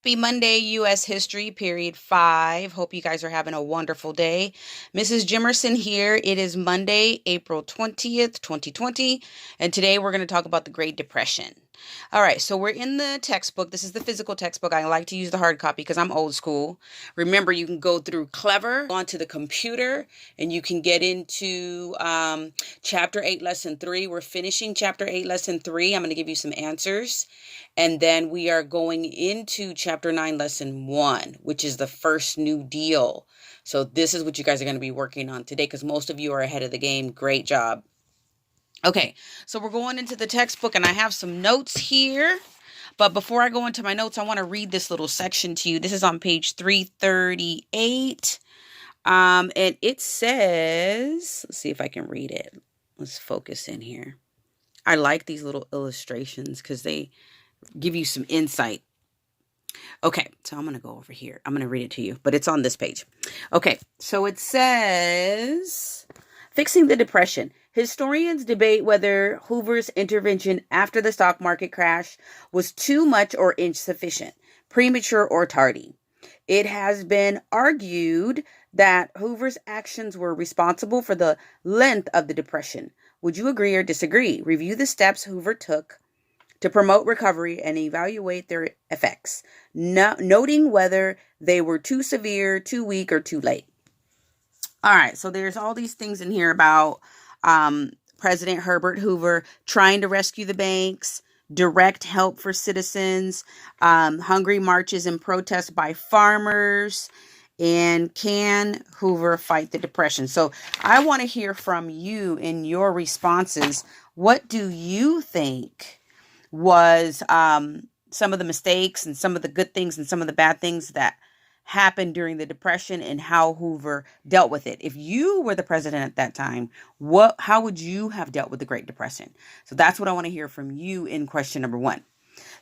Happy Monday, U.S. History, period 5. Hope you guys are having a wonderful day. Mrs. Jimerson here. It is Monday, April 20th, 2020, and today we're going to talk about the Great Depression. All right, so we're in the textbook. This is the physical textbook. I like to use the hard copy because I'm old school. Remember, you can go through Clever onto the computer, and you can get into Chapter 8, Lesson 3. We're finishing Chapter 8, Lesson 3. I'm going to give you some answers. And then we are going into Chapter 9, Lesson 1, which is the first New Deal. So this is what you guys are going to be working on today because most of you are ahead of the game. Great job. Okay, so we're going into the textbook, and I have some notes here. But before I go into my notes, I want to read this little section to you. This is on page 338. And it says, let's see if I can read it. Let's focus in here. I like these little illustrations because they give you some insight. Okay, so I'm going to go over here. I'm going to read it to you, but it's on this page. Okay, so it says, fixing the depression. Historians debate whether Hoover's intervention after the stock market crash was too much or insufficient, premature or tardy. It has been argued that Hoover's actions were responsible for the length of the depression. Would you agree or disagree? Review the steps Hoover took to promote recovery and evaluate their effects, noting whether they were too severe, too weak, or too late. All right, so there's all these things in here about President Herbert Hoover trying to rescue the banks, direct help for citizens, hungry marches and protests by farmers, and can Hoover fight the depression? So I want to hear from you in your responses. What do you think was some of the mistakes and some of the good things and some of the bad things that happened during the Depression and how Hoover dealt with it? If you were the president at that time, how would you have dealt with the Great Depression? So that's what I want to hear from you in question number 1.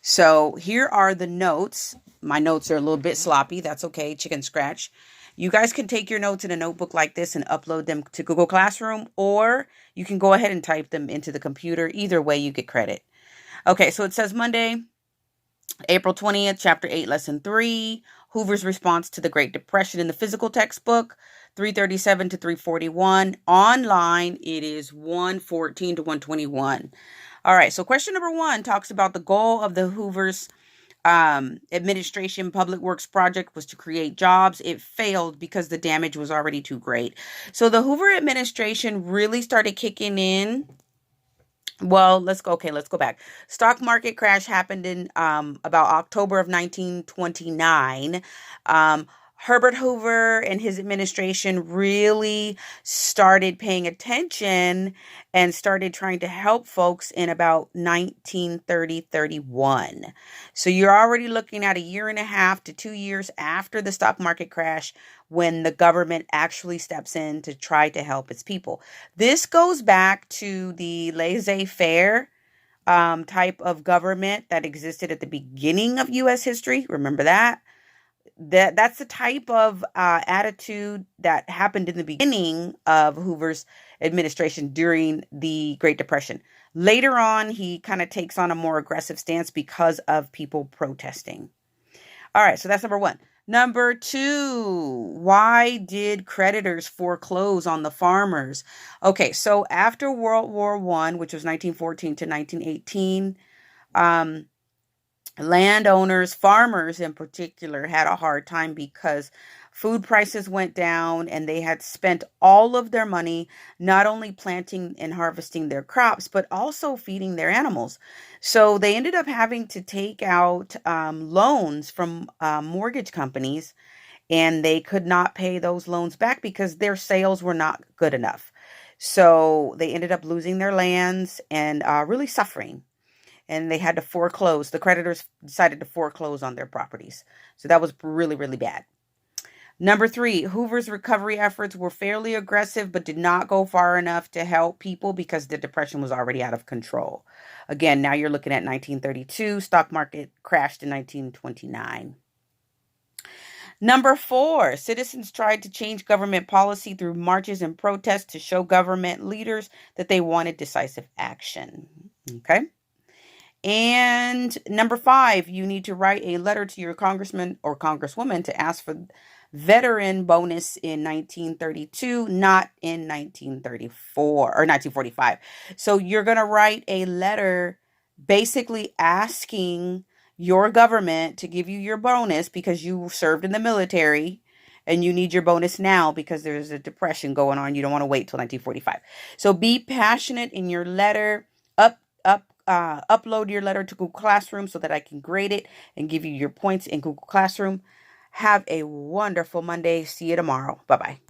So here are the notes. My notes are a little bit sloppy. That's okay. Chicken scratch. You guys can take your notes in a notebook like this and upload them to Google Classroom, or you can go ahead and type them into the computer. Either way, you get credit. Okay, so it says Monday, April 20th, Chapter 8, Lesson 3, Hoover's response to the Great Depression in the physical textbook, 337 to 341. Online, it is 114 to 121. All right, so question number 1 talks about the goal of the Hoover's administration public works project was to create jobs. It failed because the damage was already too great. So the Hoover administration really started kicking in. Well, let's go back. Stock market crash happened in about October of 1929. Herbert Hoover and his administration really started paying attention and started trying to help folks in about 1930-31. So you're already looking at a year and a half to 2 years after the stock market crash when the government actually steps in to try to help its people. This goes back to the laissez-faire type of government that existed at the beginning of U.S. history. Remember that? That's the type of attitude that happened in the beginning of Hoover's administration during the Great Depression. Later on, he kind of takes on a more aggressive stance because of people protesting. All right, so that's number 1. Number 2, why did creditors foreclose on the farmers? Okay, so after World War I, which was 1914 to 1918, landowners, farmers in particular, had a hard time because food prices went down and they had spent all of their money not only planting and harvesting their crops, but also feeding their animals. So they ended up having to take out loans from mortgage companies, and they could not pay those loans back because their sales were not good enough. So they ended up losing their lands and really suffering. And they had to foreclose. The creditors decided to foreclose on their properties. So that was really, really bad. Number 3, Hoover's recovery efforts were fairly aggressive, but did not go far enough to help people because the depression was already out of control. Again, now you're looking at 1932. Stock market crashed in 1929. Number 4, citizens tried to change government policy through marches and protests to show government leaders that they wanted decisive action. Okay. And number 5, you need to write a letter to your congressman or congresswoman to ask for veteran bonus in 1932, not in 1934 or 1945. So you're going to write a letter basically asking your government to give you your bonus because you served in the military and you need your bonus now because there's a depression going on. You don't want to wait till 1945. So be passionate in your letter. Upload your letter to Google Classroom so that I can grade it and give you your points in Google Classroom. Have a wonderful Monday. See you tomorrow. Bye-bye.